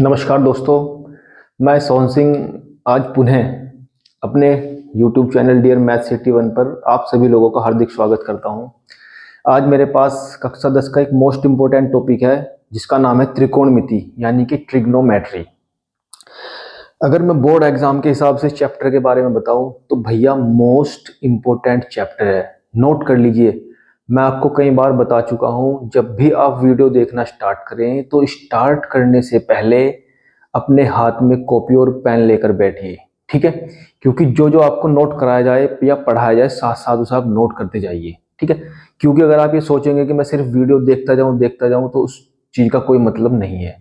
नमस्कार दोस्तों, मैं सोहन सिंह आज पुनः अपने YouTube channel dear math city one पर आप सभी लोगों का हार्दिक स्वागत करता हूं। आज मेरे पास कक्षा 10 का एक मोस्ट इम्पोर्टेंट टॉपिक है जिसका नाम है त्रिकोणमिति यानी कि ट्रिग्नोमेट्री। अगर मैं बोर्ड एग्जाम के हिसाब से चैप्टर के बारे में बताऊं तो भैया मोस्ट इम्पोर्टेंट चैप्टर है, नोट कर लीजिए। मैं आपको कई बार बता चुका हूं, जब भी आप वीडियो देखना स्टार्ट करें तो स्टार्ट करने से पहले अपने हाथ में कॉपी और पेन लेकर बैठिए, ठीक है। क्योंकि जो जो आपको नोट कराया जाए या पढ़ाया जाए साथ साथ उसे आप नोट करते जाइए, ठीक है। क्योंकि अगर आप ये सोचेंगे कि मैं सिर्फ वीडियो देखता जाऊं तो उस चीज का कोई मतलब नहीं है।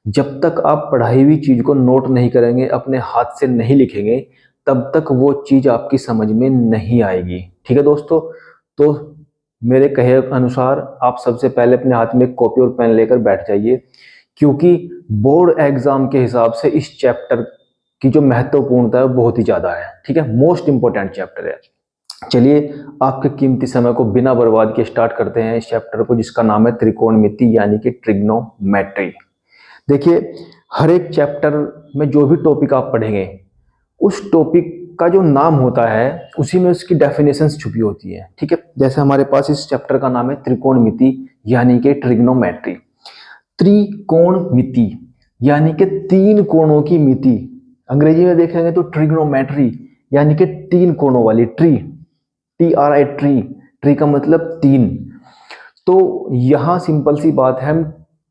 जब तक आप पढ़ाई हुई चीज को नोट नहीं करेंगे, अपने हाथ से नहीं लिखेंगे, तब तक वो चीज आपकी समझ में नहीं आएगी, ठीक है दोस्तों। तो मेरे कहे अनुसार आप सबसे पहले अपने हाथ में कॉपी और पेन लेकर बैठ जाइए, क्योंकि बोर्ड एग्जाम के हिसाब से इस चैप्टर की जो महत्वपूर्णता है बहुत ही ज्यादा है, ठीक है। मोस्ट इंपोर्टेंट चैप्टर है। चलिए आपके कीमती समय को बिना बर्बाद के स्टार्ट करते हैं इस चैप्टर को, जिसका नाम है त्रिकोणमिति यानी कि ट्रिग्नोमेट्री। देखिए, हर एक चैप्टर में जो भी टॉपिक आप पढ़ेंगे उस टॉपिक का जो नाम होता है उसी में उसकी डेफिनेशंस छुपी होती है, ठीक है। जैसे हमारे पास इस चैप्टर का नाम है त्रिकोणमिति यानी कि ट्रिग्नोमेट्री। त्रिकोणमिति यानी कि तीन कोणों की मिति। अंग्रेजी में देखेंगे तो ट्रिग्नोमेट्री यानी कि तीन कोणों वाली, TRI ट्री का मतलब तीन। तो यहां सिंपल सी बात है, हम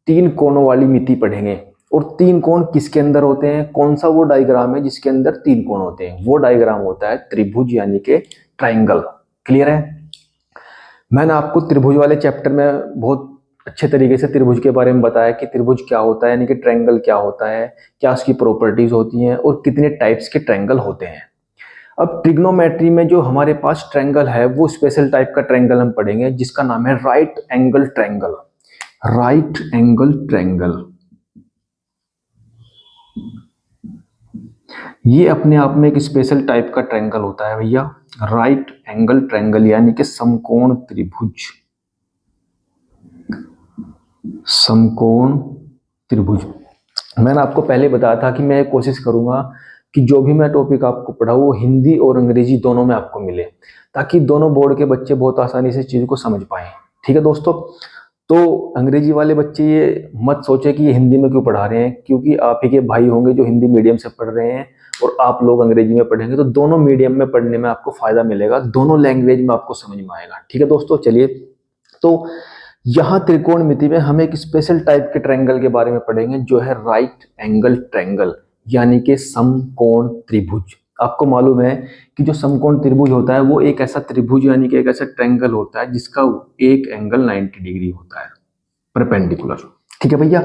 तीन कोणों वाली मिति पढ़ेंगे। और तीन कोण किसके अंदर होते हैं, कौन सा वो डायग्राम है जिसके अंदर तीन कोण होते हैं, वो डायग्राम होता है त्रिभुज यानी कि ट्राइंगल। क्लियर है। मैंने आपको त्रिभुज वाले चैप्टर में बहुत अच्छे तरीके से त्रिभुज के बारे में बताया कि त्रिभुज क्या होता है, यानी कि ट्रायंगल क्या होता है, क्या उसकी प्रॉपर्टीज होती हैं और कितने टाइप्स के ट्रायंगल होते हैं। अब ट्रिग्नोमेट्री में जो हमारे पास ट्रायंगल है वो स्पेशल टाइप का ट्रायंगल हम पढ़ेंगे जिसका नाम है right angle triangle. Right angle triangle ये अपने आप में एक स्पेशल टाइप का ट्रायंगल होता है भैया, राइट एंगल ट्रायंगल यानी कि समकोण त्रिभुज। समकोण त्रिभुज मैंने आपको पहले बताया था कि मैं कोशिश करूंगा कि जो भी मैं टॉपिक आपको पढ़ाऊं वो हिंदी और अंग्रेजी दोनों में आपको मिले, ताकि दोनों बोर्ड के बच्चे बहुत आसानी से चीज को समझ पाएं, ठीक है दोस्तों। तो अंग्रेजी वाले बच्चे ये मत सोचे कि ये हिंदी में क्यों पढ़ा रहे हैं, क्योंकि आप ही के भाई होंगे जो हिंदी मीडियम से पढ़ रहे हैं और आप लोग अंग्रेजी में पढ़ेंगे, तो दोनों मीडियम में पढ़ने में आपको फायदा मिलेगा, दोनों लैंग्वेज में आपको समझ में आएगा, ठीक है दोस्तों। चलिए, तो यहाँ त्रिकोणमिति में हम एक स्पेशल टाइप के ट्रायंगल के बारे में पढ़ेंगे जो है राइट एंगल ट्रायंगल यानी कि समकोण त्रिभुज। आपको मालूम है कि जो समकोण त्रिभुज होता है वो एक ऐसा त्रिभुज यानी कि एक ऐसा ट्रायंगल होता है जिसका एक एंगल 90 डिग्री होता है, परपेंडिकुलर, ठीक है भैया।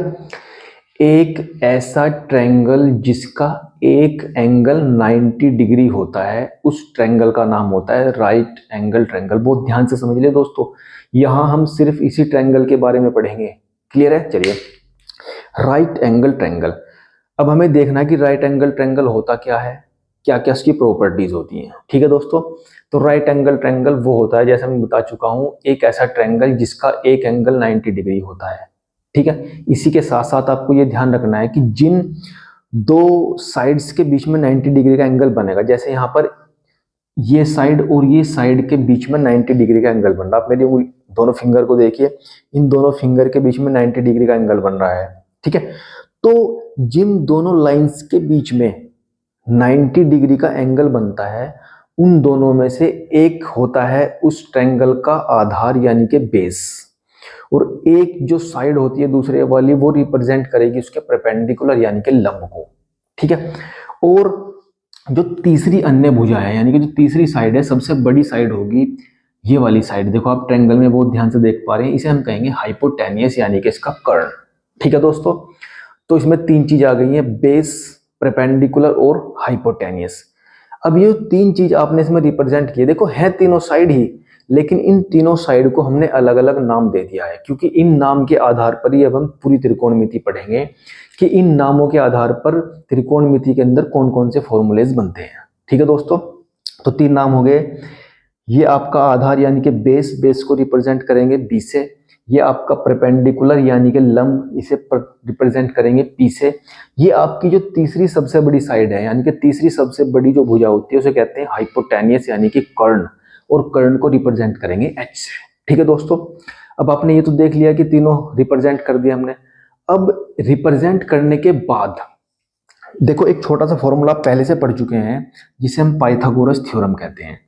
एक ऐसा ट्रायंगल जिसका एक एंगल 90 डिग्री होता है, उस ट्रायंगल का नाम होता है राइट एंगल ट्रायंगल। बहुत ध्यान से समझ ले दोस्तों, यहां हम सिर्फ इसी ट्रायंगल के बारे में पढ़ेंगे। क्लियर है। चलिए, राइट एंगल ट्रायंगल। अब हमें देखना है कि राइट एंगल ट्रायंगल होता क्या है, क्या क्या उसकी प्रॉपर्टीज होती हैं, ठीक है दोस्तों। तो राइट एंगल ट्रायंगल वो होता है, जैसे मैं बता चुका हूं, एक ऐसा ट्रायंगल जिसका एक एंगल 90 डिग्री होता है, ठीक है। इसी के साथ साथ आपको ये ध्यान रखना है कि जिन दो साइड्स के बीच में 90 डिग्री का एंगल बनेगा, जैसे यहाँ पर ये साइड और ये साइड के बीच में 90 डिग्री का एंगल बन रहा है। आप मेरी दोनों फिंगर को देखिए, इन दोनों फिंगर के बीच में 90 डिग्री का एंगल बन रहा है, ठीक है। तो जिन दोनों लाइंस के बीच में 90 डिग्री का एंगल बनता है, उन दोनों में से एक होता है उस ट्रायंगल का आधार यानी कि बेस, और एक जो साइड होती है दूसरे वाली वो रिप्रेजेंट करेगी उसके परपेंडिकुलर यानी कि लंब को, ठीक है। और जो तीसरी अन्य भुजा है यानी कि जो तीसरी साइड है, सबसे बड़ी साइड होगी ये वाली साइड। देखो आप ट्रायंगल में बहुत ध्यान से देख पा रहे हैं, इसे हम कहेंगे हाइपोटेनियस यानी कि इसका कर्ण, ठीक है दोस्तों। तो इसमें तीन चीज आ गई है, बेस, परपेंडिकुलर और हाइपोटेनियस। अब ये तीन चीज आपने इसमें रिप्रेजेंट किए, देखो है तीनों साइड ही, लेकिन इन तीनों साइड को हमने अलग अलग नाम दे दिया है, क्योंकि इन नाम के आधार पर ही अब हम पूरी त्रिकोणमिति पढ़ेंगे कि इन नामों के आधार पर त्रिकोणमिति के अंदर कौन कौन से फॉर्मूलेज बनते हैं, ठीक है दोस्तों। तो तीन नाम हो गए, ये आपका आधार यानी कि बेस, बेस को रिप्रेजेंट करेंगे बी से, ये आपका परपेंडिकुलर यानी कि लंब, इसे रिप्रेजेंट करेंगे P से। ये आपकी जो तीसरी सबसे बड़ी साइड है, यानी कि तीसरी सबसे बड़ी जो भुजा होती है उसे कहते हैं हाइपोटेनियस यानी कि कर्ण, और कर्ण को रिप्रेजेंट करेंगे H से। ठीक है दोस्तों, अब आपने ये तो देख लिया कि तीनों रिप्रेजेंट कर दिया हमने। अब रिप्रेजेंट करने के बाद देखो एक छोटा सा फॉर्मूला आप पहले से पढ़ चुके हैं जिसे हम पाइथागोरस थ्योरम कहते हैं।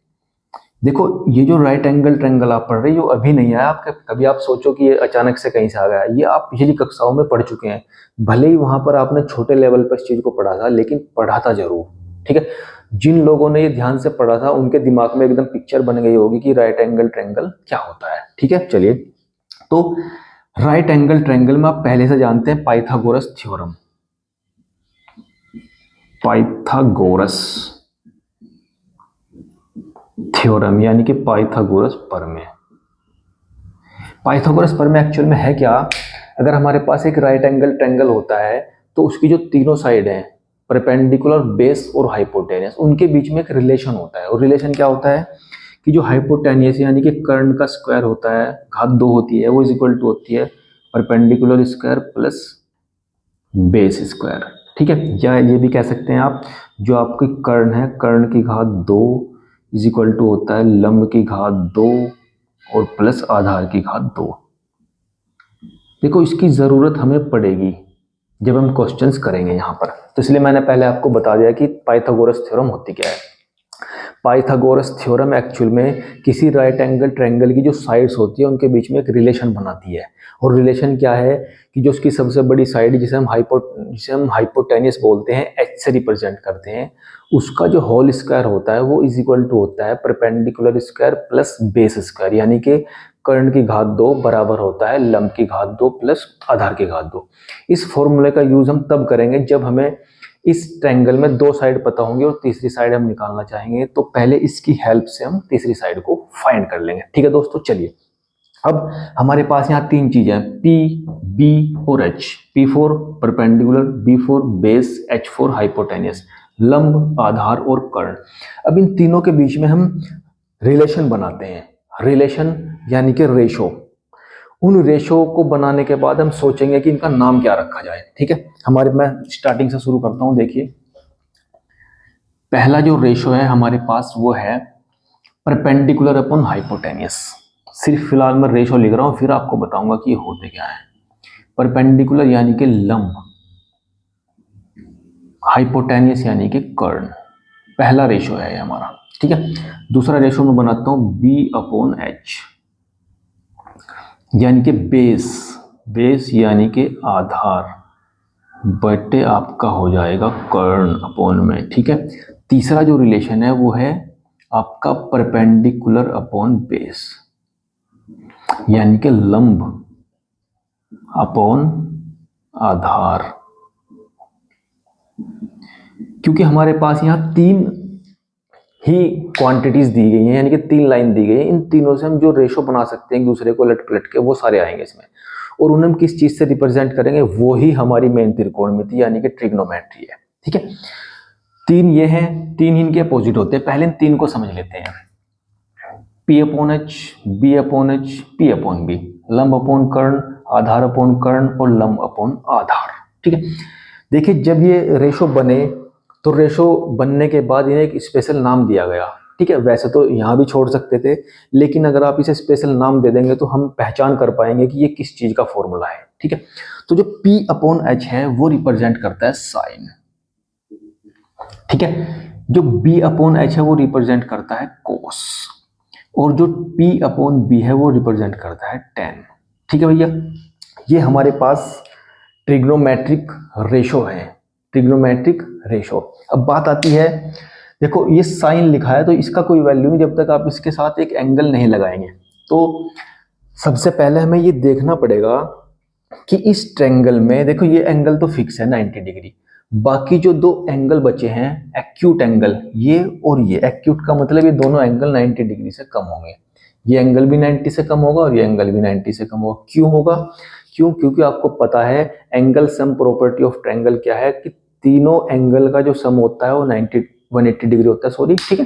देखो ये जो राइट एंगल ट्रायंगल आप पढ़ रहे हो अभी नहीं आया आपके, कभी आप सोचो कि ये अचानक से कहीं से आ गया, ये आप पिछली कक्षाओं में पढ़ चुके हैं। भले ही वहां पर आपने छोटे लेवल पर इस चीज को पढ़ा था, लेकिन पढ़ा था जरूर। ठीक है, जिन लोगों ने ये ध्यान से पढ़ा था उनके दिमाग में एकदम पिक्चर बन गई होगी कि राइट एंगल ट्रायंगल क्या होता है। ठीक है, चलिए, तो राइट एंगल ट्रायंगल में आप पहले से जानते हैं पाइथागोरस थ्योरम, पाइथागोरस थ्योरम यानी कि पाइथागोरस प्रमेय। पाइथागोरस प्रमेय एक्चुअल में है क्या? अगर हमारे पास एक राइट एंगल ट्रायंगल होता है तो उसकी जो तीनों साइड हैं, परपेंडिकुलर, बेस और हाइपोटेनियस, उनके बीच में एक रिलेशन होता है। और रिलेशन क्या होता है कि जो हाइपोटेनियस यानी कि कर्ण का स्क्वायर होता है, घात 2 होती है, वो इज इक्वल टू होती है perpendicular square plus base square. ठीक है, या ये भी कह सकते हैं आप, जो आपकी कर्ण है, कर्ण की घात 2 इज इक्वल टू होता है लंब की घात 2 और प्लस आधार की घात 2। देखो इसकी जरूरत हमें पड़ेगी जब हम क्वेश्चंस करेंगे यहाँ पर, तो इसलिए मैंने पहले आपको बता दिया कि पाइथागोरस थ्योरम होती क्या है। पाइथागोरस थ्योरम एक्चुअल में किसी राइट एंगल ट्रायंगल की जो साइड्स होती है उनके बीच में एक रिलेशन बनाती है। और रिलेशन क्या है कि जो उसकी सबसे बड़ी साइड जिसे हम हाइपोटेनियस बोलते हैं, H से रिप्रेजेंट करते हैं, उसका जो होल स्क्वायर होता है वो इज इक्वल टू होता है perpendicular square plus base square, यानी कि कर्ण की घात 2 बराबर होता है लंब की घात 2 प्लस आधार की घात 2। इस फॉर्मूले का यूज हम तब करेंगे जब हमें इस ट्रायंगल में 2 साइड पता होंगे और तीसरी साइड हम निकालना चाहेंगे, तो पहले इसकी हेल्प से हम तीसरी साइड को फाइंड कर लेंगे। ठीक है दोस्तों, चलिए, अब हमारे पास यहाँ 3 चीजें हैं, P, B और H। P4 perpendicular, B4 base, H4 hypotenuse, लंब, आधार और कर्ण। अब इन तीनों के बीच में हम रिलेशन बनाते हैं, रिलेशन यानी कि रेशो। उन रेशो को बनाने के बाद हम सोचेंगे कि इनका नाम क्या रखा जाए। ठीक है, मैं स्टार्टिंग से शुरू करता हूं। देखिए, पहला जो रेशो है हमारे पास वो है परपेंडिकुलर अपॉन हाइपोटेनियस। सिर्फ फिलहाल मैं रेशो लिख रहा हूं, फिर आपको बताऊंगा कि ये होते क्या है। परपेंडिकुलर यानी कि लंब, हाइपोटेनियस यानी कि कर्ण, पहला रेशो है ये हमारा। ठीक है, दूसरा रेशो मैं बनाता हूं B अपॉन H यानी कि बेस यानी कि आधार बटे आपका हो जाएगा कर्ण अपॉन में। ठीक है, तीसरा जो रिलेशन है वो है आपका परपेंडिकुलर अपॉन बेस यानी कि लंब अपॉन आधार। क्योंकि हमारे पास यहाँ 3 ही क्वांटिटीज दी गई हैं, यानी कि 3 लाइन दी गई है, इन तीनों से हम जो रेशो बना सकते हैं दूसरे को लट पलट के, वो सारे आएंगे इसमें। और उन्हें हम किस चीज से रिप्रेजेंट करेंगे, वो ही हमारी मेन त्रिकोणमिति यानी कि ट्रिग्नोमेट्री है। ठीक है, 3 ये हैं, 3 इनके अपोजिट होते हैं। पहले इन 3 को समझ लेते हैं। P upon H, B upon H, P upon B, लंब अपॉन कर्ण, आधार अपॉन कर्ण और लंब अपॉन आधार। ठीक है, देखिए जब ये रेशो बने तो रेशो बनने के बाद इन्हें एक स्पेशल नाम दिया गया। ठीक है, वैसे तो यहाँ भी छोड़ सकते थे, लेकिन अगर आप इसे स्पेशल नाम दे देंगे तो हम पहचान कर पाएंगे कि ये किस चीज का फॉर्मूला है। ठीक है, तो जो P अपॉन H है वो रिप्रेजेंट करता है साइन। ठीक है, जो B अपॉन H है वो रिप्रेजेंट करता है कोस, और जो P अपॉन B है वो रिप्रेजेंट करता है टेन। ठीक है भैया, ये हमारे पास ट्रिग्नोमेट्रिक रेशो है, ट्रिग्नोमेट्रिक रेशो। अब बात आती है, देखो ये साइन लिखा है तो इसका कोई वैल्यू नहीं जब तक आप इसके साथ एक एंगल नहीं लगाएंगे। तो सबसे पहले हमें ये देखना पड़ेगा कि इस ट्रायंगल में, देखो ये एंगल तो फिक्स है 90 डिग्री, बाकी जो 2 एंगल बचे हैं एक्यूट एंगल, ये और ये, एक्यूट का मतलब ये दोनों एंगल 90 डिग्री से कम होंगे। ये एंगल भी 90 से कम होगा और ये एंगल भी 90 से कम होगा। क्यों होगा? क्योंकि आपको पता है angle sum property of triangle क्या है कि तीनों एंगल का जो सम होता है वो 180 डिग्री होता है, सॉरी। ठीक है,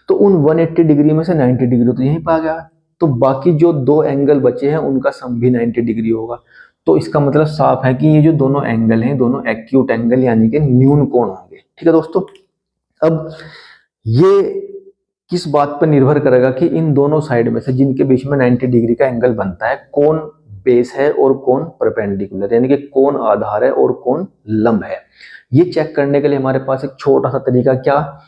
तो उन 180 डिग्री में से 90 डिग्री तो यहीं पे आ गया, तो बाकी जो दो एंगल बचे हैं उनका सम भी 90 डिग्री होगा। तो इसका मतलब साफ है कि ये जो दोनों एंगल हैं दोनों एक्यूट एंगल यानी कि न्यून कोण होंगे। ठीक है दोस्तों, अब ये किस बात पर निर्भर करेगा कि इन दोनों साइड में से जिनके बीच में 90 डिग्री का एंगल बनता है कौन बेस है और कौन परपेंडिकुलर, यानी कि कौन आधार है और कौन लंब है। ये चेक करने के लिए हमारे पास एक छोटा सा तरीका, क्या,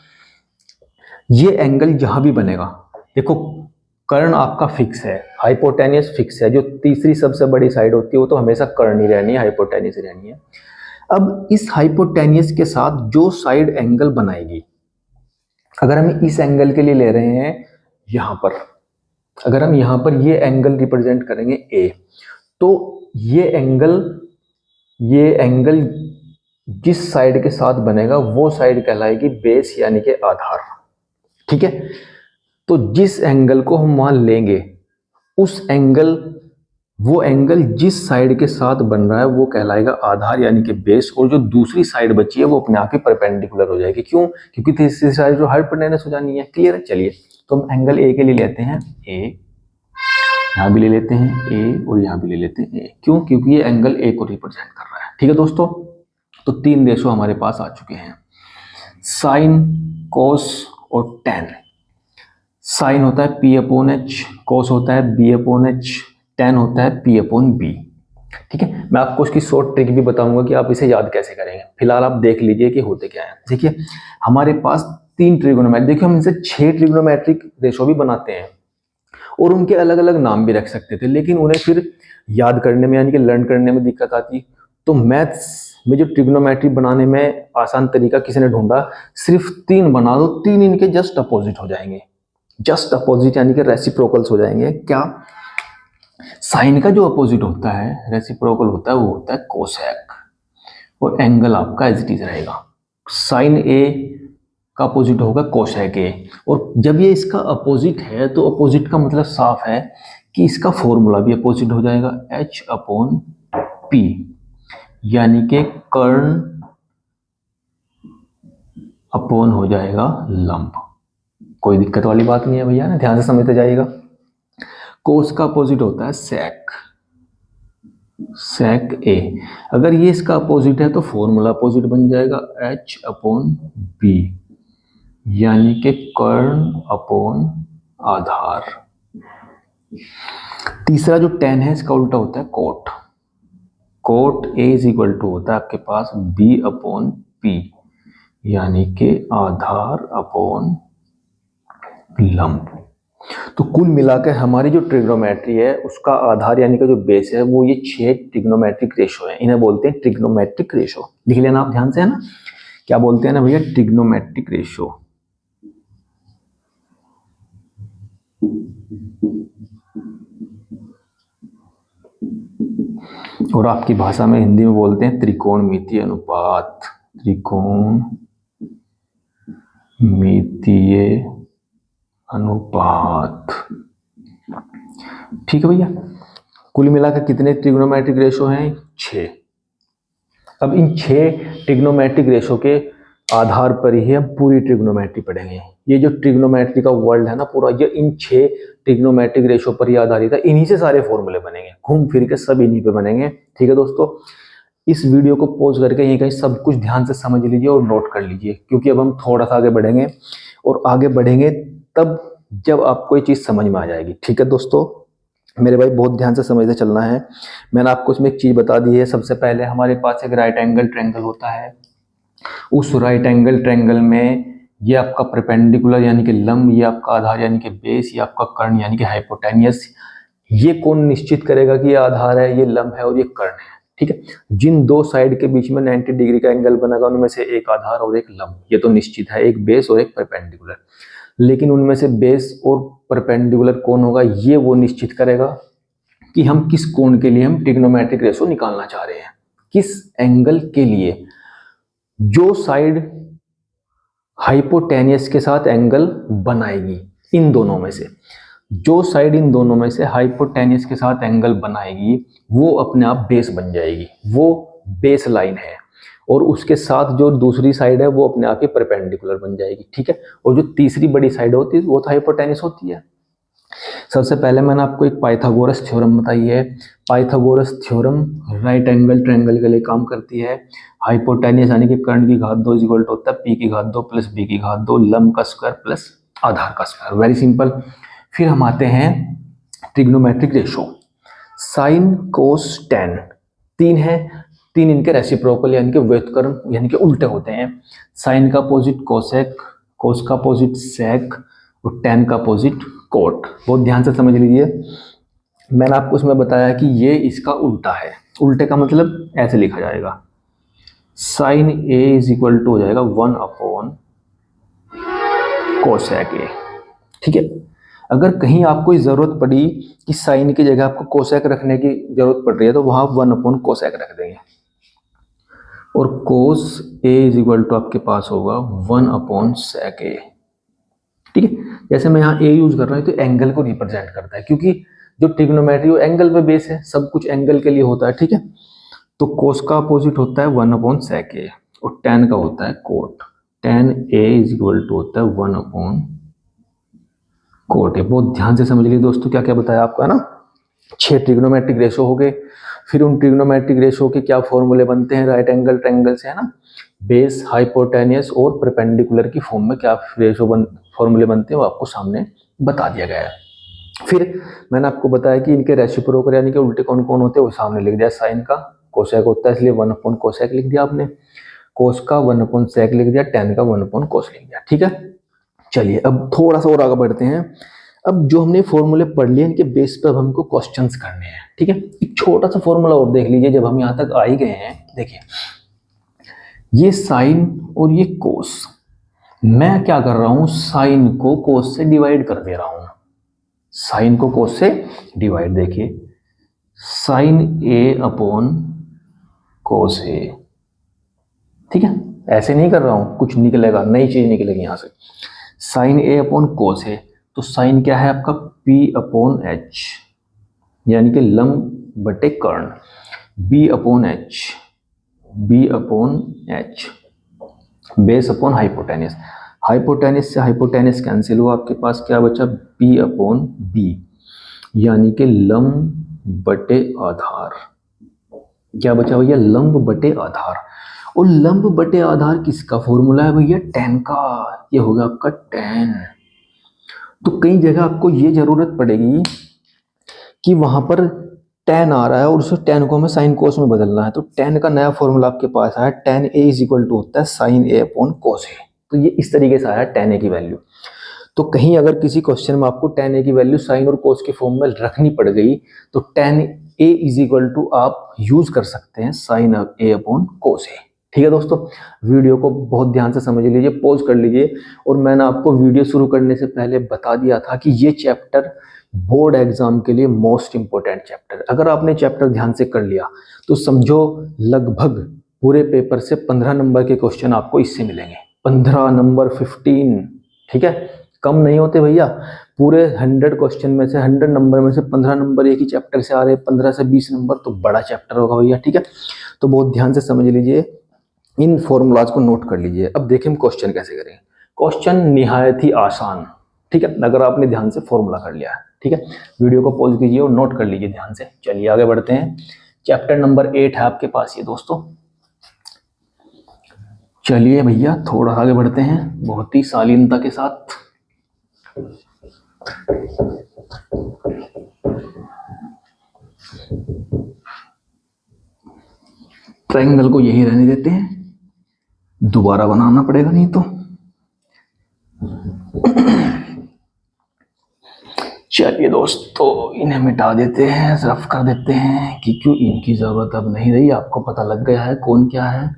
ये एंगल जहां भी बनेगा, देखो कर्ण आपका फिक्स है, हाइपोटेनियस फिक्स है, जो तीसरी सबसे बड़ी साइड होती है वो तो हमेशा कर्ण ही रहनी है, हाइपोटेनियस ही रहनी है। अब इस हाइपोटेनियस के साथ जो साइड एंगल बनाएगी, अगर हम इस एंगल के लिए ले रहे हैं यहां पर, अगर हम यहां पर ये एंगल रिप्रेजेंट करेंगे ए, तो ये एंगल जिस साइड के साथ बनेगा वो साइड कहलाएगी बेस यानी कि आधार। ठीक है, तो जिस एंगल को हम वहां लेंगे उस एंगल, वो एंगल जिस साइड के साथ बन रहा है वो कहलाएगा आधार यानी कि बेस, और जो दूसरी साइड बची है वो अपने आप ही परपेंडिकुलर हो जाएगी। क्यों? क्योंकि तीसरी साइड जो हाइपोटेनस हो जानी है। क्लियर है? चलिए तो हम एंगल ए के लिए लेते हैं ए, यहां भी ले लेते हैं ए और यहां भी ले लेते हैं ए। क्यों? क्योंकि ये एंगल ए को रिप्रेजेंट कर रहा है। ठीक है दोस्तों, तो तीन रेशो हमारे पास आ चुके हैं, साइन, कोस और टेन। साइन होता है P अपॉन एच, कोस होता है B अपॉन एच, टेन होता है P अपॉन बी। ठीक है, मैं आपको उसकी शॉर्ट ट्रिक भी बताऊंगा कि आप इसे याद कैसे करेंगे। फिलहाल आप देख लीजिए कि होते क्या है। देखिए हमारे पास तीन ट्रिग्नोमेट्रिक, देखिए हम इनसे 6 ट्रिग्नोमेट्रिक रेशो भी बनाते हैं और उनके अलग अलग नाम भी रख सकते थे, लेकिन उन्हें फिर याद करने में यानी कि लर्न करने में दिक्कत आती। तो मैथ्स में जो ट्रिग्नोमेट्री बनाने में आसान तरीका किसी ने ढूंढा, सिर्फ 3 बना दो, 3 इनके जस्ट अपोजिट हो जाएंगे, जस्ट अपोजिट यानी कि रेसिप्रोकल्स हो जाएंगे। क्या? साइन का जो अपोजिट होता है, रेसिप्रोकल होता है, वो होता है कोसेक, और एंगल आपका एज इट इज रहेगा। साइन ए का अपोजिट होगा कोसेक ए, और जब ये इसका अपोजिट है तो अपोजिट का मतलब साफ है कि इसका फॉर्मूला भी अपोजिट हो जाएगा, H अपॉन P, यानी कि कर्ण अपॉन हो जाएगा लंब। कोई दिक्कत वाली बात नहीं है भैया ना, ध्यान से समझते जाइएगा। कोस का अपोजिट होता है सेक, सेक ए, अगर ये इसका अपोजिट है तो फॉर्मूला अपोजिट बन जाएगा H अपॉन बी, यानी कि कर्ण अपॉन आधार। तीसरा जो टेन है इसका उल्टा होता है cot, cot A is equal to होता है आपके पास B अपॉन पी, यानी कि आधार अपॉन लंब। तो कुल मिलाकर हमारी जो ट्रिग्नोमेट्री है उसका आधार यानी कि जो बेस है वो ये 6 ट्रिग्नोमेट्रिक रेशो है, इन्हें बोलते हैं ट्रिग्नोमेट्रिक रेशो। लिख लेना आप ध्यान से, है ना, क्या बोलते हैं ना भैया, ट्रिग्नोमेट्रिक रेशो। और आपकी भाषा में हिंदी में बोलते हैं त्रिकोणमितीय अनुपात, त्रिकोणमितीय अनुपात। ठीक है भैया, कुल मिलाकर कितने ट्रिग्नोमेट्रिक रेशो हैं? 6। अब इन 6 ट्रिग्नोमेट्रिक रेशो के आधार पर ही हम पूरी ट्रिग्नोमेट्री पढ़ेंगे। ये जो ट्रिग्नोमेट्री का वर्ल्ड है ना पूरा, ये इन 6 ट्रिग्नोमेट्रिक रेशो पर ही आधारित है, इन्हीं से सारे फॉर्मूले बनेंगे, घूम फिर के सब इन्हीं पे बनेंगे। ठीक है दोस्तों, इस वीडियो को पॉज करके यहीं कहीं सब कुछ ध्यान से समझ लीजिए और नोट कर लीजिए, क्योंकि अब हम थोड़ा सा आगे बढ़ेंगे और आगे बढ़ेंगे तब जब आपको ये चीज़ समझ में आ जाएगी। ठीक है दोस्तों मेरे भाई, बहुत ध्यान से समझते चलना है। मैंने आपको इसमें एक चीज़ बता दी है, सबसे पहले हमारे पास एक राइट एंगल ट्रायंगल होता है, उस राइट एंगल ट्रायंगल में ये आपका परपेंडिकुलर यानी कि लंब, ये आपका आधार यानी कि बेस, ये आपका कर्ण यानी कि हाइपोटेनियस। ये कौन निश्चित करेगा कि ये आधार है, ये लंब है और ये कर्ण है? ठीक है, जिन दो साइड के बीच में 90 डिग्री का एंगल बनेगा उनमें से एक आधार और एक लंब, ये तो निश्चित है, एक बेस और एक परपेंडिकुलर। लेकिन उनमें से बेस और परपेंडिकुलर कौन होगा ये वो निश्चित करेगा कि हम किस कोण के लिए हम ट्रिग्नोमेट्रिक रेशो निकालना चाह रहे हैं, किस एंगल के लिए। जो साइड हाइपोटेनियस के साथ एंगल बनाएगी, इन दोनों में से जो साइड इन दोनों में से हाइपोटेनियस के साथ एंगल बनाएगी वो अपने आप बेस बन जाएगी, वो बेस लाइन है, और उसके साथ जो दूसरी साइड है वो अपने आप ही परपेंडिकुलर बन जाएगी। ठीक है, और जो तीसरी बड़ी साइड होती है वो तो हाइपोटेनियस होती है। सबसे पहले मैंने आपको एक पाइथागोरस थ्योरम बताई है। Pythagoras theorem right angle triangle के लिए काम करती है। हाइपोटेन्यूस यानी कि कर्ण की घात 2 इक्वल टू होता है पी की घात 2 प्लस बी की घात 2 लंब का स्क्वायर प्लस आधार का स्क्वायर, वेरी सिंपल। फिर हम आते हैं trigonometric ratio, sine cos ten, तीन है, तीन इनके रेसिप्रोकल यानी कि व्युत्क्रम यानी कि उल्टे होते हैं। साइन का अपोजिट कोसेक, कोस का अपोजिट सेक और टेन का अपोजिट कोट। बहुत ध्यान से समझ लीजिए, मैंने आपको उसमें बताया कि ये इसका उल्टा है। उल्टे का मतलब ऐसे लिखा जाएगा, sine A is equal to हो जाएगा 1 अपॉन कोसेक ए, ठीक है। अगर कहीं आपको जरूरत पड़ी कि साइन की जगह आपको कोसेक रखने की जरूरत पड़ रही है तो वहां 1 अपॉन कोसेक रख देंगे, और कोस ए इज इक्वल टू आपके पास होगा 1 अपॉन सेक ए, ठीक है। जैसे मैं यहाँ ए यूज कर रहा हूँ तो एंगल को रिप्रेजेंट करता है, क्योंकि जो ट्रिग्नोमेट्री वो एंगल पे बेस है, सब कुछ एंगल के लिए होता है, ठीक है। तो कोस का अपोजिट होता है 1 अपॉन सेक ए और टेन का होता है cot. Tan A is equal to होता है 1 अपॉन कोट ए। बहुत ध्यान से समझ लीजिए दोस्तों, क्या क्या बताया आपको, है ना। 6 ट्रिग्नोमेट्रिक रेशो हो गए। फिर उन ट्रिग्नोमेट्रिक रेशो के क्या फॉर्मूले बनते हैं राइट एंगल ट्रायंगल से, है ना। बेस, हाइपोटेन्यूस और परपेंडिकुलर की फॉर्म में क्या रेशो फॉर्मूले बनते हैं वो आपको सामने बता दिया गया है। फिर मैंने आपको बताया कि इनके रेसिप्रोकल यानी कि उल्टे कौन कौन होते हैं वो सामने लिख दिया। साइन का कोसेक होता है इसलिए 1 अपॉन कोसेक लिख दिया आपने, कोस का 1 अपॉन सेक लिख दिया, टेन का 1 अपॉन कोस लिख दिया, ठीक है। चलिए अब थोड़ा सा और आगे बढ़ते हैं। अब जो हमने फॉर्मूले पढ़ लिए इनके बेस पर हमको क्वेश्चंस करने हैं, ठीक है। एक छोटा सा फॉर्मूला और देख लीजिए, जब हम यहाँ तक आ ही गए हैं, देखिए ये साइन और ये कोस, मैं क्या कर रहा हूं, साइन को कोस से डिवाइड कर दे रहा हूं, साइन को कोस से डिवाइड, देखिए साइन ए अपॉन कोस ए, ठीक है। ऐसे नहीं कर रहा हूं, कुछ निकलेगा, नई चीज निकलेगी यहां से। साइन ए अपॉन कोस ए, तो साइन क्या है आपका P अपॉन एच यानी कि लंब बटे कर्ण, B upon H, B upon H, base upon hypotenuse, hypotenuse से हाइपोटेन्यूस कैंसिल हुआ, आपके पास क्या बचा P अपॉन B यानी कि लंब बटे आधार। क्या बचा भैया, लंब बटे आधार। और लंब बटे आधार किसका फॉर्मूला है भैया, टेन का, ये होगा आपका टेन। तो कई जगह आपको ये जरूरत पड़ेगी कि वहां पर टेन आ रहा है और उस टेन को हमें साइन कोस में बदलना है, तो टेन का नया फॉर्मूला आपके पास आया, tan A is equal to होता है साइन ए अपॉन कोस ए। तो ये इस तरीके से आया टेन ए की वैल्यू। तो कहीं अगर किसी क्वेश्चन में आपको टेन ए की वैल्यू साइन और कोस के फॉर्म में रखनी पड़ गई तो tan A is equal to आप यूज कर सकते हैं साइन ए अपॉन कोस ए, ठीक है दोस्तों। वीडियो को बहुत ध्यान से समझ लीजिए, पॉज कर लीजिए। और मैंने आपको वीडियो शुरू करने से पहले बता दिया था कि ये चैप्टर बोर्ड एग्जाम के लिए मोस्ट इंपॉर्टेंट चैप्टर। अगर आपने चैप्टर ध्यान से कर लिया तो समझो लगभग पूरे पेपर से 15 नंबर के क्वेश्चन आपको इससे मिलेंगे, 15 नंबर 15, ठीक है। कम नहीं होते भैया, पूरे 100 क्वेश्चन में से 100 नंबर में से 15 नंबर एक ही चैप्टर से आ रहे हैं, 15 से 20 नंबर तो बड़ा चैप्टर होगा भैया, ठीक है। तो बहुत ध्यान से समझ लीजिए, इन फॉर्मूलाज को नोट कर लीजिए। अब देखें हम क्वेश्चन कैसे करें। क्वेश्चन निहायत ही आसान, ठीक है, अगर आपने ध्यान से फॉर्मूला कर लिया है, ठीक है। वीडियो को पॉज कीजिए और नोट कर लीजिए ध्यान से। चलिए आगे बढ़ते हैं। चैप्टर नंबर 8 है आपके पास ये दोस्तों। चलिए भैया थोड़ा आगे बढ़ते हैं बहुत ही शालीनता के साथ। ट्रायंगल को यही रहने देते हैं, दोबारा बनाना पड़ेगा नहीं तो। चलिए दोस्तों इन्हें मिटा देते हैं, रफ कर देते हैं कि क्यों इनकी जरूरत अब नहीं रही। आपको पता लग गया है कौन क्या है।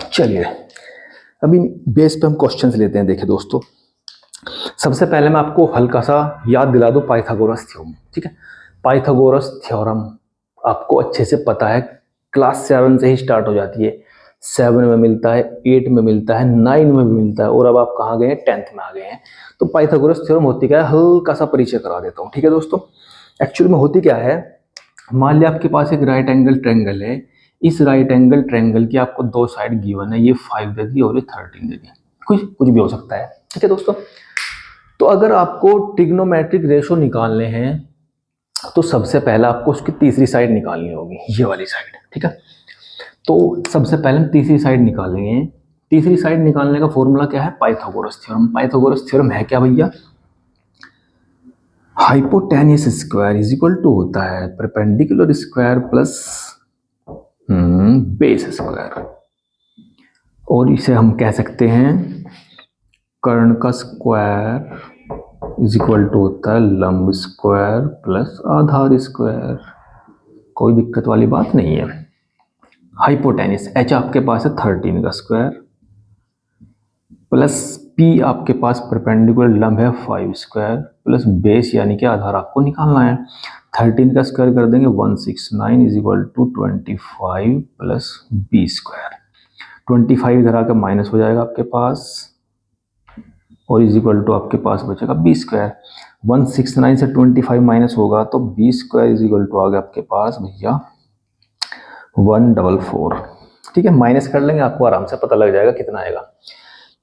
चलिए अभी बेस पे हम क्वेश्चंस लेते हैं। देखिए दोस्तों, सबसे पहले मैं आपको हल्का सा याद दिला दूं पाइथागोरस थ्योरम, ठीक है। पाइथागोरस थ्योरम आपको अच्छे से पता है, क्लास 7 से ही स्टार्ट हो जाती है, 7 में मिलता है, 8 में मिलता है, 9 में भी मिलता है, और अब आप कहाँ गए हैं, 10th में आ गए हैं। तो पाइथागोरस थ्योरम होती क्या है, हल्का सा परिचय करा देता हूँ, ठीक है दोस्तों। एक्चुअली में होती क्या है, मान लिया आपके पास एक राइट एंगल ट्रायंगल है, इस राइट एंगल ट्रायंगल की आपको 2 साइड गिवन है, ये 5 देगी और ये 13 देगी, कुछ भी हो सकता है, ठीक है दोस्तों। तो अगर आपको ट्रिग्नोमेट्रिक रेशो निकालने हैं तो सबसे पहले आपको उसकी तीसरी साइड निकालनी होगी, ये वाली साइड, ठीक है। तो सबसे पहले हम तीसरी साइड निकालेंगे। तीसरी साइड निकालने का फॉर्मूला क्या है? Pythagoras theorem. पाइथागोरस थ्योरम है क्या भैया? Hypotenuse square is equal to होता है perpendicular square plus base square, और इसे हम कह सकते हैं कर्ण का स्क्वायर इज इक्वल टू होता है लंब स्क्वायर प्लस आधार स्क्वायर। कोई दिक्कत वाली बात नहीं है। हाइपोटेन्यूस h आपके पास है 13 का स्क्वायर प्लस p आपके पास परपेंडिकुलर लंब है 5 स्क्वायर प्लस बेस यानी कि आधार आपको निकालना है। 13 का स्क्वायर कर देंगे 169 is equal to 25 plus B square. 25 इधर आकर माइनस हो जाएगा आपके पास और इज इक्वल टू आपके पास बचेगा बी स्क्वायर। 169 से 25 माइनस होगा तो B square is equal to आ गया आपके पास भैया 144। ठीक है, माइनस कर लेंगे, आपको आराम से पता लग जाएगा कितना आएगा,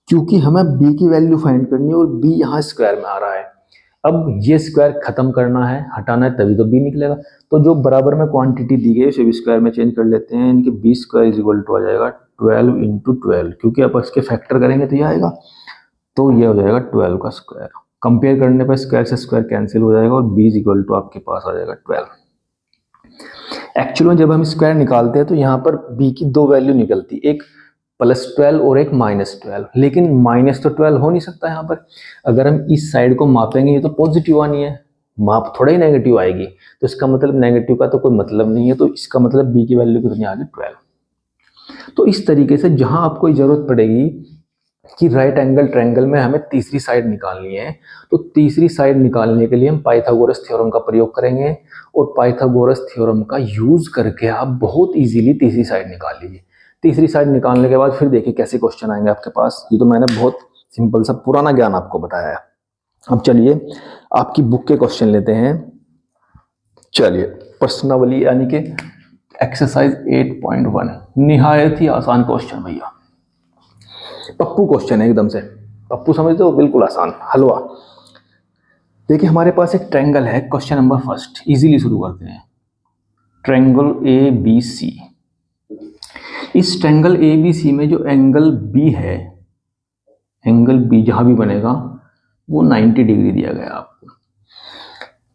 क्योंकि हमें b की वैल्यू फाइंड करनी है और b यहाँ स्क्वायर में आ रहा है। अब ये स्क्वायर खत्म करना है, हटाना है, तभी तो b निकलेगा। तो जो बराबर में क्वांटिटी दी गई है उसे भी स्क्वायर में चेंज कर लेते हैं, यानी कि b square is equal to आ जाएगा 12 इंटू 12, क्योंकि आप इसके फैक्टर करेंगे तो ये आएगा, तो ये हो जाएगा 12 का स्क्वायर। कंपेयर करने पर स्क्वायर से स्क्वायर कैंसिल हो जाएगा और b इज इक्वल टू आपके पास आ जाएगा 12। एक्चुअली में जब हम स्क्वायर निकालते हैं तो यहाँ पर b की दो वैल्यू निकलती, एक +12 और एक -12, लेकिन माइनस तो 12 हो नहीं सकता यहाँ पर। अगर हम इस साइड को मापेंगे ये तो पॉजिटिव आनी है, माप थोड़ा ही नेगेटिव आएगी, तो इसका मतलब नेगेटिव का तो कोई मतलब नहीं है, तो इसका मतलब b की वैल्यू कितनी आ गई 12। तो इस तरीके से जहां आपको जरूरत पड़ेगी कि राइट एंगल ट्रायंगल में हमें तीसरी साइड निकालनी है, तो तीसरी साइड निकालने के लिए हम पाइथागोरस थ्योरम का प्रयोग करेंगे, और पाइथागोरस थ्योरम का यूज करके आप बहुत इजीली तीसरी साइड निकाल लीजिए। तीसरी साइड निकालने के बाद फिर देखिए कैसे क्वेश्चन आएंगे आपके पास। ये तो मैंने बहुत सिंपल सा पुराना ज्ञान आपको बताया है। अब चलिए आपकी बुक के क्वेश्चन लेते हैं। चलिए प्रश्नावली यानी कि एक्सरसाइज 8.1, निहायत ही आसान क्वेश्चन भैया, पप्पू क्वेश्चन है एकदम से, पप्पू समझते हो, बिल्कुल आसान हलवा। देखिए हमारे पास एक ट्रायंगल है, क्वेश्चन नंबर फर्स्ट, इजीली शुरू करते हैं। ट्रायंगल ABC, इस ट्रायंगल ABC में जो एंगल B है, एंगल B जहां भी बनेगा वो 90 डिग्री दिया गया आपको।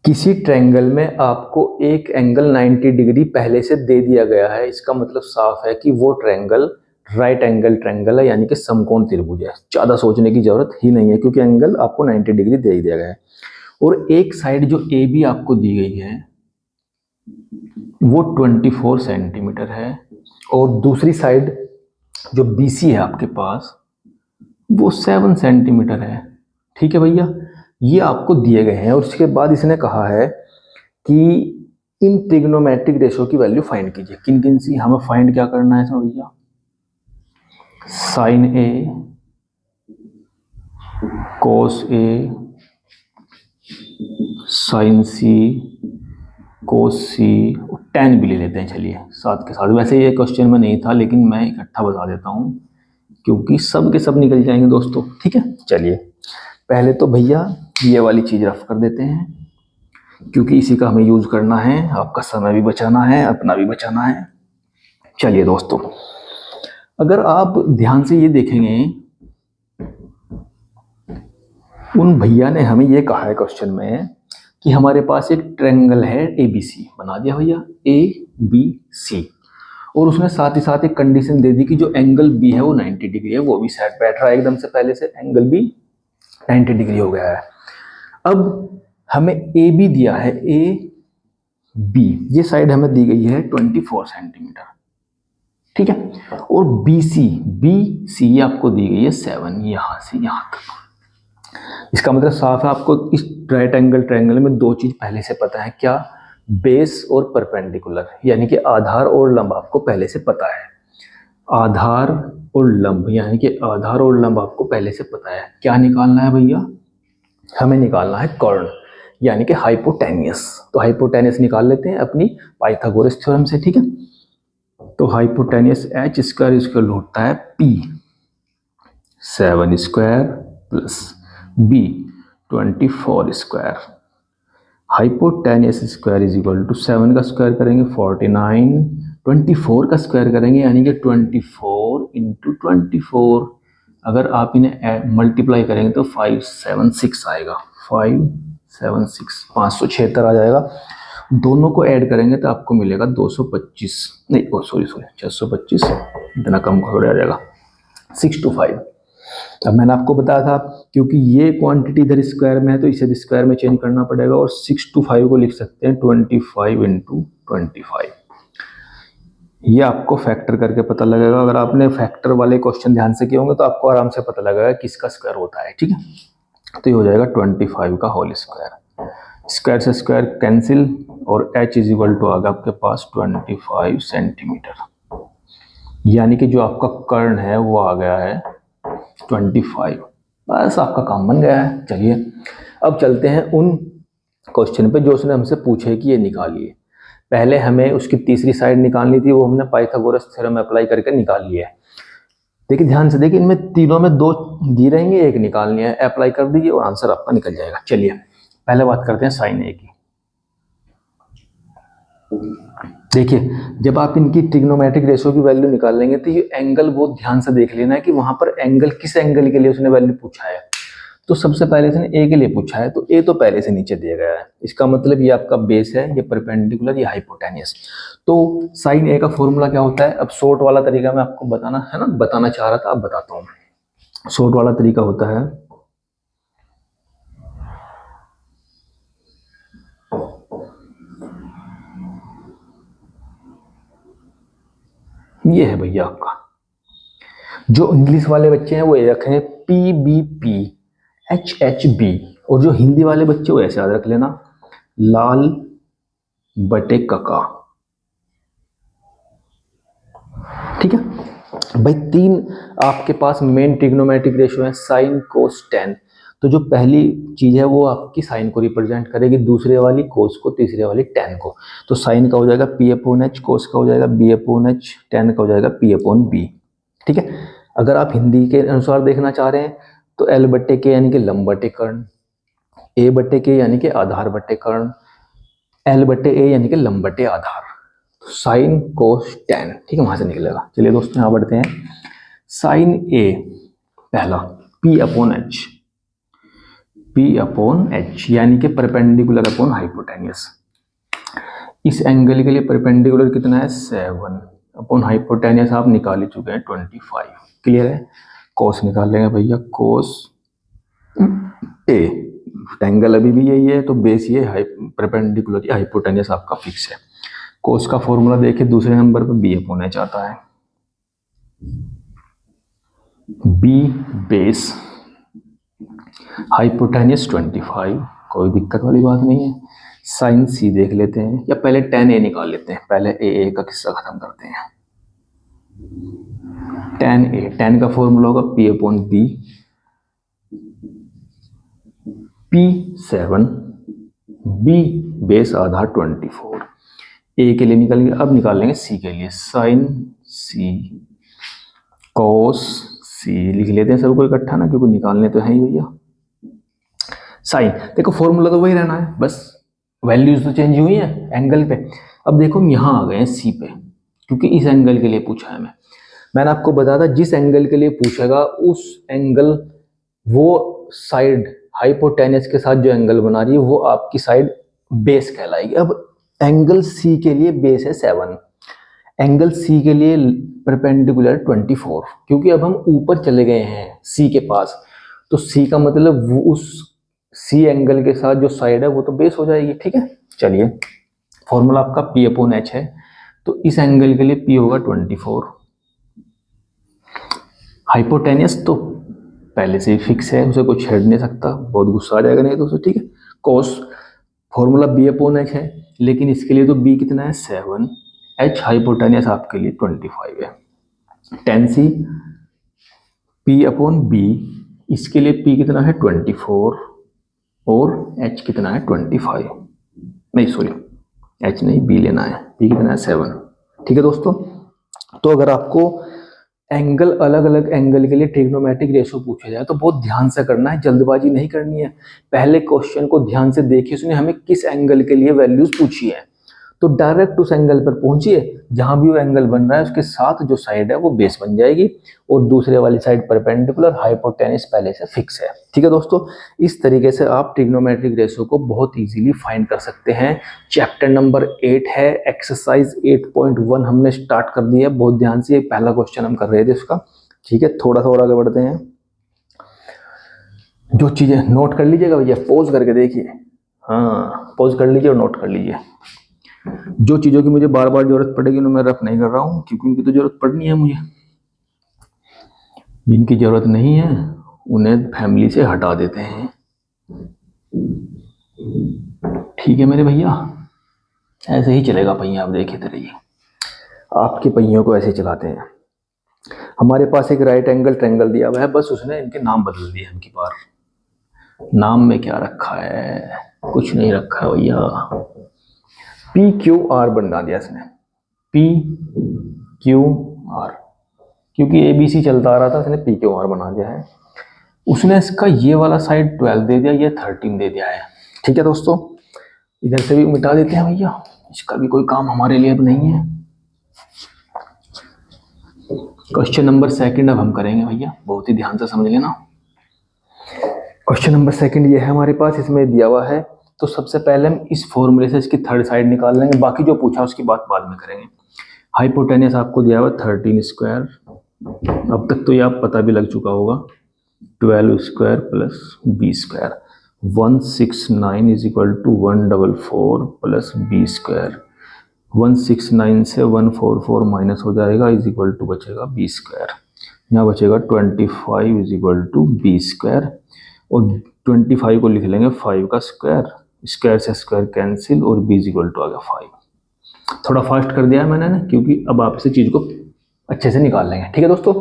किसी ट्रायंगल में आपको एक एंगल 90 डिग्री पहले से दे दिया गया है, इसका मतलब साफ है कि वो ट्रायंगल राइट एंगल ट्रायंगल है, यानी कि समकोण त्रिभुज है। ज्यादा सोचने की जरूरत ही नहीं है, क्योंकि एंगल आपको 90 डिग्री दे ही दिया गया है। और एक साइड जो AB आपको दी गई है वो 24 सेंटीमीटर है, और दूसरी साइड जो BC है आपके पास वो 7 सेंटीमीटर है। ठीक है भैया, ये आपको दिए गए हैं, और उसके बाद इसने कहा है कि इन ट्रिग्नोमेट्रिक रेशो की वैल्यू फाइंड कीजिए। किन किन सी हमें फाइंड क्या करना है भैया? Sine A, cos A, sine C, cos C, tan भी ले लेते हैं चलिए साथ के साथ। वैसे ये क्वेश्चन में नहीं था, लेकिन मैं इकट्ठा बता देता हूँ क्योंकि सब के सब निकल जाएंगे दोस्तों। ठीक है, चलिए पहले तो भैया ये वाली चीज रफ कर देते हैं, क्योंकि इसी का हमें यूज करना है, आपका समय भी बचाना है, अपना भी बचाना है। चलिए दोस्तों, अगर आप ध्यान से ये देखेंगे, उन भैया ने हमें ये कहा है क्वेश्चन में कि हमारे पास एक ट्रायंगल है ABC, बना दिया भैया ABC, और उसने साथ ही साथ एक कंडीशन दे दी कि जो एंगल B है वो 90 डिग्री है, वो भी सेट बैठ रहा है एकदम से, पहले से एंगल B 90 डिग्री हो गया है। अब हमें AB दिया है, AB ये साइड हमें दी गई है 24 सेंटीमीटर, ठीक है, और BC आपको दी गई है 7, यहां से यहां तक। इसका मतलब साफ है, आपको इस राइट एंगल ट्रायंगल में दो चीज पहले से पता है, क्या? बेस और परपेंडिकुलर, यानी कि आधार और लंब आपको पहले से पता है। आधार और लंब, यानी कि आधार और लंब आपको पहले से पता है। क्या निकालना है भैया? हमें निकालना है कर्ण, यानी कि हाइपोटेन्यूस। तो हाइपोटेन्यूस निकाल लेते हैं अपनी पाइथागोरस थ्योरम से। ठीक है, तो हाइपोटेन्यूस H स्क्वायर इक्वल होता है P 7 square plus B 24 square, hypotenuse square is equal to 7 का स्क्वायर करेंगे 49, 24 का स्क्वायर करेंगे यानी कि 24 इंटू 24, अगर आप इन्हें मल्टीप्लाई करेंगे तो 576 आएगा, 576 576 आ जाएगा। दोनों को ऐड करेंगे तो आपको मिलेगा 225, नहीं सॉरी 625, इतना कम थोड़ा आ जाएगा, 625। अब मैंने आपको बताया था क्योंकि ये क्वांटिटी इधर स्क्वायर में है तो इसे भी स्क्वायर में चेंज करना पड़ेगा, और 625 को लिख सकते हैं 25 इंटू 25। ये आपको फैक्टर करके पता लगेगा। अगर आपने फैक्टर वाले क्वेश्चन ध्यान से किए होंगे तो आपको आराम से पता लगेगा किसका स्क्वायर होता है, ठीक है। तो ये हो जाएगा 25 का होल स्क्वायर, स्क्वायर से स्क्वायर कैंसिल, और h इज इक्वल टू आ गया आपके पास 25 सेंटीमीटर, यानी कि जो आपका कर्ण है वो आ गया है 25। बस आपका काम बन गया है। चलिए अब चलते हैं उन क्वेश्चन पे जो उसने हमसे पूछे कि ये निकालिए। पहले हमें उसकी तीसरी साइड निकालनी थी, वो हमने पाइथागोरस थ्योरम अप्लाई करके निकाल लिया है। देखिए ध्यान से देखिए, इनमें तीनों में दो दी रहेंगे, एक निकालनी है, अप्लाई कर दीजिए और आंसर आपका निकल जाएगा। चलिए पहले बात करते हैं साइन ए की। देखिए जब आप इनकी ट्रिग्नोमेट्रिक रेशियो की वैल्यू निकाल लेंगे तो ये एंगल बहुत ध्यान से देख लेना है कि वहां पर एंगल किस एंगल के लिए उसने वैल्यू पूछा है। तो सबसे पहले इसने ए के लिए पूछा है, तो ए तो पहले से नीचे दिया गया है, इसका मतलब ये आपका बेस है, ये परपेंडिकुलर, ये हाइपोटेनियस। तो साइन ए का फॉर्मूला क्या होता है, अब शॉर्ट वाला तरीका मैं आपको बताना है ना, बताना चाह रहा था, अब बताता हूँ। शॉर्ट वाला तरीका होता है, ये है भैया आपका, जो इंग्लिश वाले बच्चे हैं वो ये रखेंगे PBP HHB, और जो हिंदी वाले बच्चे वो ऐसे याद रख लेना, लाल बटे कका। ठीक है भाई, तीन आपके पास मेन ट्रिग्नोमेट्रिक रेशियो है, साइन कोस टेन। तो जो पहली चीज है वो आपकी साइन को रिप्रेजेंट करेगी, दूसरे वाली कोस को, तीसरे वाली टेन को। तो साइन का हो जाएगा P/H, कोस का हो जाएगा B/H, टेन का हो जाएगा P/B। ठीक है, अगर आप हिंदी के अनुसार देखना चाह रहे हैं तो L बट्टे के यानी कि लंब बटे कर्ण, A बट्टे के यानी कि आधार बटे कर्ण, L बट्टे A यानी कि लंब बटे आधार। तो साइन कोस टेन, ठीक है, वहां से निकलेगा। चलिए दोस्तों यहां बढ़ते हैं। साइन A पहला P/H, P/H यानी कि परपेंडिकुलर अपॉन हाइपोटेनियस। इस एंगल के लिए परपेंडिकुलर कितना है 7, अपॉन हाइपोटेनियस आप निकाल ही चुके हैं 25। क्लियर है, कोस निकाल लेंगे भैया, कोस A, एंगल अभी भी यही है तो बेस ये परपेंडिकुलर, हाइपोटेनियस आपका फिक्स है। कोस का फॉर्मूला देखिए दूसरे नंबर पर B/H आता है, B बेस, हाइपोटेनियस 25, कोई दिक्कत वाली बात नहीं है। साइन C देख लेते हैं, या पहले tan A निकाल लेते हैं, पहले A का किस्सा खत्म करते हैं। tan A, tan का फॉर्मूला होगा P/B, P7, B base Aadhaar 24। A के लिए निकल गया, अब निकाल लेंगे C के लिए, साइन C कोस C लिख लेते हैं सबको इकट्ठा ना, क्योंकि निकालने तो है ही भैया। साइन, देखो फॉर्मूला तो वही रहना है, बस वैल्यूज तो चेंज हुई है एंगल पे। अब देखो यहाँ आ गए हैं C पे, क्योंकि इस एंगल के लिए पूछा है। मैंने आपको बताया था जिस एंगल के लिए पूछेगा उस एंगल, वो साइड हाइपोटेनियस के साथ जो एंगल बना रही है वो आपकी साइड बेस कहलाएगी। अब एंगल C के लिए बेस है 7, एंगल C के लिए परपेंडिकुलर 24, क्योंकि अब हम ऊपर चले गए हैं C के पास, तो C का मतलब वो उस C एंगल के साथ जो साइड है वो तो बेस हो जाएगी। ठीक है, चलिए फॉर्मूला आपका P/H है, तो इस एंगल के लिए P होगा 24, हाइपोटेनियस तो पहले से ही फिक्स है, उसे कोई छेड़ नहीं सकता, बहुत गुस्सा आ जाएगा नहीं तो उसे। ठीक है, कोस फॉर्मूला B/H है, लेकिन इसके लिए तो B कितना है 7, H हाइपोटेनियस आपके लिए 25 है। tan C P/B, इसके लिए P कितना है 24 और H कितना है 25, नहीं सॉरी H नहीं B लेना है, P कितना है 7। ठीक है दोस्तों, तो अगर आपको एंगल, अलग अलग एंगल के लिए ट्रिग्नोमेट्रिक रेशो पूछा जाए तो बहुत ध्यान से करना है, जल्दबाजी नहीं करनी है। पहले क्वेश्चन को ध्यान से देखिए, उसने हमें किस एंगल के लिए वैल्यूज पूछी है, तो डायरेक्ट उस एंगल पर पहुंचिए जहां भी वो एंगल बन रहा है उसके साथ जो साइड है वो बेस बन जाएगी, और दूसरे वाली साइड परपेंडिकुलर, हाइपोटेन्यूस पहले से फिक्स है। ठीक है दोस्तों, इस तरीके से आप ट्रिग्नोमेट्रिक रेशो को बहुत इजीली फाइंड कर सकते हैं। चैप्टर नंबर 8 है, एक्सरसाइज 8.1 हमने स्टार्ट कर दिया है। बहुत ध्यान से, पहला क्वेश्चन हम कर रहे थे उसका। ठीक है, थोड़ा सा और आगे बढ़ते हैं। जो चीजें नोट कर लीजिएगा भैया, पॉज करके देखिए, हाँ पॉज कर लीजिए और नोट कर लीजिए। जो चीजों की मुझे बार बार जरूरत पड़ेगी उन्हें मैं रफ नहीं कर रहा हूं, क्योंकि उनकी तो जरूरत पड़नी है मुझे। जिनकी जरूरत नहीं है उन्हें फैमिली से हटा देते हैं। ठीक है मेरे भैया, ऐसे ही चलेगा पहिया, आप देखते रहिए, आपके पहियों को ऐसे चलाते हैं। हमारे पास एक राइट एंगल ट्रायंगल दिया हुआ है, बस उसने इनके नाम बदल दिए हम की बार। नाम में क्या रखा है, कुछ नहीं रखा है भैया, पी क्यू आर बना दिया इसने, पी क्यू आर, क्योंकि ए बी सी चलता आ रहा था, इसने पी क्यू आर बना दिया है। उसने इसका ये वाला साइड 12 दे दिया, ये 13 दे दिया है। ठीक है दोस्तों, इधर से भी मिटा देते हैं भैया, इसका भी कोई काम हमारे लिए अब नहीं है। क्वेश्चन नंबर 2 अब हम करेंगे भैया, बहुत ही ध्यान से समझ लेना। क्वेश्चन नंबर 2 ये है हमारे पास, इसमें दिया हुआ है, तो सबसे पहले हम इस फॉर्मूले से इसकी थर्ड साइड निकाल लेंगे, बाकी जो पूछा उसकी बात बाद में करेंगे। हाइपोटेन्यूस आपको दिया हुआ 13 स्क्वायर, अब तक तो ये आप पता भी लग चुका होगा, 12 square plus B square, 169 is equal to 144 plus B square. 169 से 144 माइनस हो जाएगा, इज इक्वल टू बचेगा बी स्क्वायर। यहाँ बचेगा 25 is equal to B square, और 25 को लिख लेंगे 5 का स्क्वायर, स्क्वायर से स्क्वायर कैंसिल, और बी इज इक्वल टू आ गया 5। थोड़ा फास्ट कर दिया है मैंने ना, क्योंकि अब आप इस चीज़ को अच्छे से निकाल लेंगे। ठीक है दोस्तों,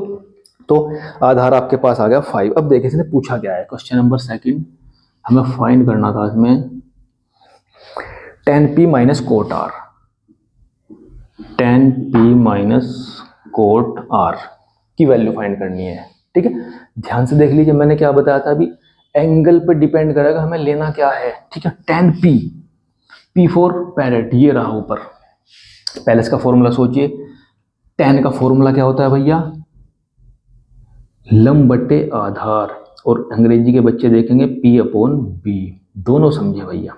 तो आधार आपके पास आ गया 5। अब देखिए इसने पूछा क्या है, क्वेश्चन नंबर 2 हमें फाइंड करना था इसमें tan p minus cot R, tan p minus cot R की वैल्यू फाइंड करनी है। ठीक है, ध्यान से देख लीजिए, मैंने क्या बताया था अभी, एंगल पे डिपेंड करेगा हमें लेना क्या है। ठीक है, tan p, p for parrot, ये रहा ऊपर। पहले इसका फॉर्मूला सोचिए, tan का फॉर्मूला क्या होता है भैया, लंब बटे आधार, और अंग्रेजी के बच्चे देखेंगे p अपॉन b, दोनों समझे भैया।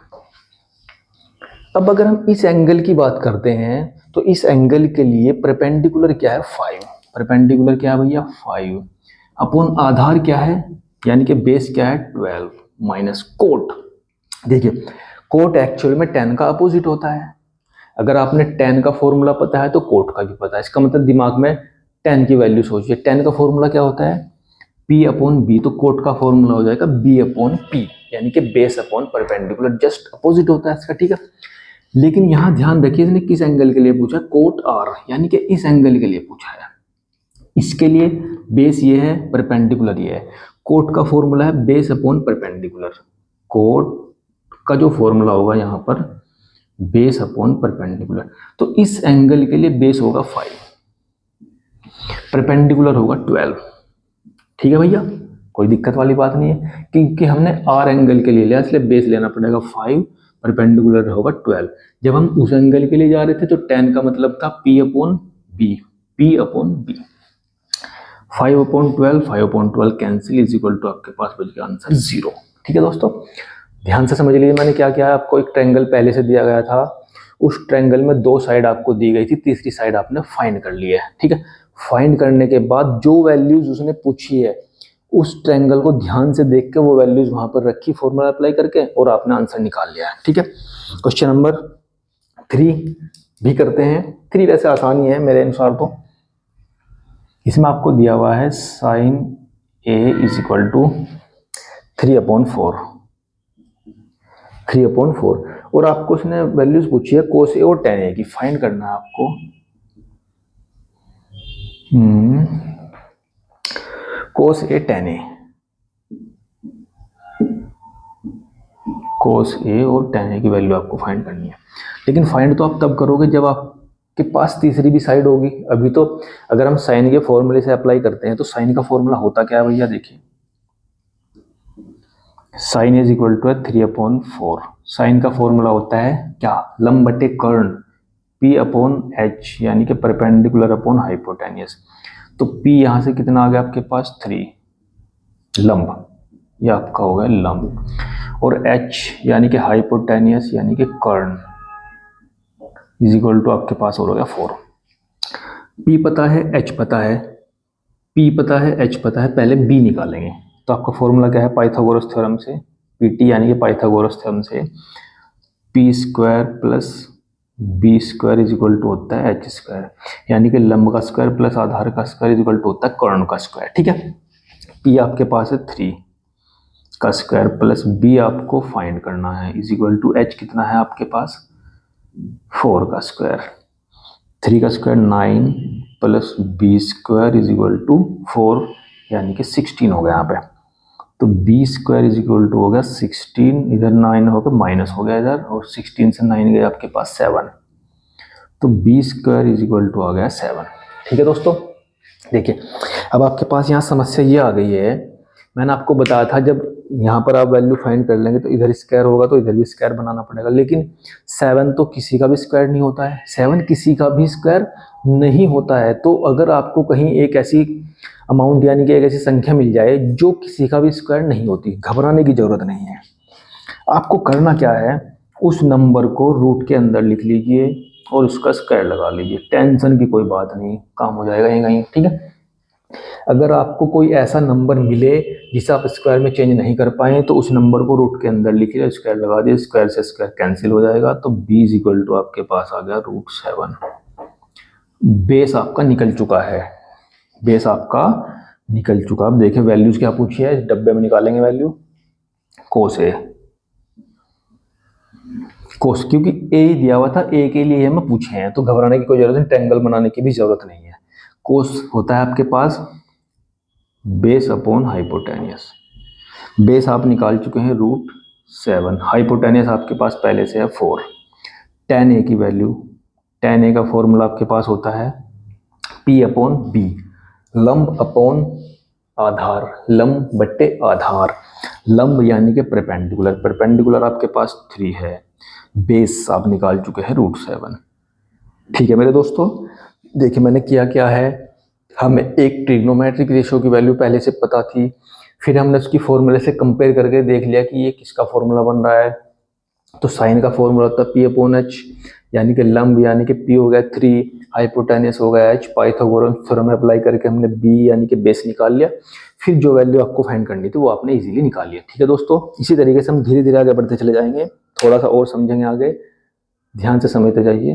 अब अगर हम इस एंगल की बात करते हैं तो इस एंगल के लिए परपेंडिकुलर क्या है 5, परपेंडिकुलर क्या है भैया 5, अपॉन आधार क्या है, यानी कि बेस क्या है 12, माइनस कोट। देखिए कोट एक्चुअल में tan का अपोजिट होता है, अगर आपने tan का फॉर्मूला पता है तो कोट का भी पता है, इसका मतलब दिमाग में tan की वैल्यू सोचिए। tan का फॉर्मूला क्या होता है p अपॉन b, तो कोट का फॉर्मूला हो जाएगा b अपॉन p, यानी कि base upon perpendicular, just opposite होता है इसका। ठीक है, लेकिन यहां ध्यान रखिए इसने किस एंगल के लिए पूछा, कोट आर, यानी कि इस एंगल के लिए पूछा है। इसके लिए बेस ये है, परपेंडिकुलर ये है। कोट का फॉर्मूला है बेस अपॉन परपेंडिकुलर, कोट का जो फॉर्मूला होगा यहाँ पर बेस अपॉन परपेंडिकुलर, तो इस एंगल के लिए बेस होगा 5, परपेंडिकुलर होगा 12। ठीक है भैया, कोई दिक्कत वाली बात नहीं है, क्योंकि हमने आर एंगल के लिए लिया, इसलिए बेस लेना पड़ेगा 5, परपेंडिकुलर होगा 12। जब हम उस एंगल के लिए जा रहे थे तो tan का मतलब था p upon B, p upon B, 5 upon 12, 5 upon 12 cancel, is equal to आपके पास बच गया आंसर 0। ठीक है दोस्तों, ध्यान से समझ लीजिए मैंने क्या किया है, आपको एक ट्रायंगल पहले से दिया गया था, उस ट्रायंगल में 2 साइड आपको दी गई थी, तीसरी साइड आपने फाइंड कर ली है। ठीक है, फाइंड करने के बाद जो वैल्यूज उसने पूछी है उस ट्रायंगल को ध्यान से देख के वो वैल्यूज वहां पर रखी, फॉर्मूला अप्लाई करके, और आपने आंसर निकाल लिया है। ठीक है, क्वेश्चन नंबर 3 भी करते हैं। 3 वैसे आसानी है मेरे अनुसार, तो इसमें आपको दिया हुआ है sine a is equal to 3/4, 3/4, और आपको उसने वैल्यूज पूछी है कोस ए और tan a की, फाइंड करना है आपको। कोस ए tan a, कोस ए और tan a की वैल्यू आपको फाइंड करनी है, लेकिन फाइंड तो आप तब करोगे जब आप आपके पास तीसरी भी साइड होगी। अभी तो अगर हम साइन के फॉर्मूले से अप्लाई करते हैं तो साइन का फॉर्मूला होता क्या है भैया, देखिए sine is equal to 3/4। Sine का फॉर्मूला होता है क्या, लंब बटे कर्ण, P अपॉन H, यानी कि परपेंडिकुलर अपॉन हाइपोटेनियस। तो P यहाँ से कितना आ गया आपके पास 3 लंब, ये आपका हो गया लंब, और H यानी कि हाइपोटेनियस यानी कि कर्ण इज इक्वल टू आपके पास हो गया 4। P पता है, H पता है, P पता है, H पता है, पहले B निकालेंगे। तो आपका फॉर्मूला क्या है, पाइथागोरस थ्योरम से, PT यानी कि पाइथागोरस थ्योरम से P square plus B square is equal to होता है H स्क्वायर, यानी कि लंब का स्क्वायर प्लस आधार का स्क्वायर इज इक्वल टू होता है कर्ण का स्क्वायर। ठीक है, P आपके पास है 3 का स्क्वायर प्लस B आपको फाइंड करना है इज इक्वल टू H कितना है आपके पास 4 का स्क्वायर, 3 का square 9 plus B square is equal to 4 यानी कि 16 हो गया यहाँ पे। तो B square is equal to हो गया 16, इधर 9 हो गया माइनस हो गया इधर, और 16 से 9 गए आपके पास 7, तो B square is equal to आ गया 7। ठीक है दोस्तों, देखिए अब आपके पास यहाँ समस्या ये आ गई है, मैंने आपको बताया था जब यहाँ पर आप वैल्यू फाइंड कर लेंगे तो इधर स्क्वायर होगा तो इधर भी स्क्वायर बनाना पड़ेगा, लेकिन 7 तो किसी का भी स्क्वायर नहीं होता है, 7 किसी का भी स्क्वायर नहीं होता है। तो अगर आपको कहीं एक ऐसी अमाउंट यानी कि एक ऐसी संख्या मिल जाए जो किसी का भी स्क्वायर नहीं होती, घबराने की जरूरत नहीं है। आपको करना क्या है, उस नंबर को रूट के अंदर लिख लीजिए और उसका स्क्वायर लगा लीजिए, टेंशन की कोई बात नहीं, काम हो जाएगा यहीं। ठीक है, अगर आपको कोई ऐसा नंबर मिले जिसे आप स्क्वायर में चेंज नहीं कर पाए तो उस नंबर को रूट के अंदर लिखिए, स्क्वायर लगा दिए, स्क्वायर से स्क्वायर कैंसिल हो जाएगा, तो b इज इक्वल टू आपके पास आ गया √7। बेस आपका निकल चुका है, बेस आपका निकल चुका। अब देखिए वैल्यूज क्या पूछी है, इस डब्बे में निकालेंगे वैल्यू, कोस ए, कोस, क्योंकि ए ही दिया हुआ था, ए के लिए हमें पूछे हैं तो घबराने की कोई जरूरत नहीं, ट्रायंगल बनाने की भी जरूरत नहीं है। कोस होता है आपके पास बेस अपॉन हाइपोटेनियस, बेस आप निकाल चुके हैं √7, हाइपोटेनियस आपके पास पहले से है 4, tan a की वैल्यू, tan a का फॉर्मूला आपके पास होता है P अपॉन B, लंब अपॉन आधार, लंब बट्टे आधार, लंब यानी कि परपेंडिकुलर, परपेंडिकुलर आपके पास 3 है, बेस आप निकाल चुके हैं √7। ठीक है मेरे दोस्तों, देखिए मैंने किया क्या है, हमें एक ट्रिग्नोमेट्रिक रेशियो की वैल्यू पहले से पता थी, फिर हमने उसकी फॉर्मूले से कंपेयर करके देख लिया कि ये किसका फॉर्मूला बन रहा है। तो साइन का फॉर्मूला होता है P अपॉन H, यानी कि लंब यानी कि P हो गया 3, हाइपोटेनियस हो गया H, पाइथागोरस थ्योरम अप्लाई करके हमने B यानी कि बेस निकाल लिया, फिर जो वैल्यू आपको फाइंड करनी थी वो आपने इजीली निकाल लिया। ठीक है दोस्तों, इसी तरीके से हम धीरे धीरे आगे बढ़ते चले जाएंगे, थोड़ा सा और समझेंगे आगे, ध्यान से समझते जाइए।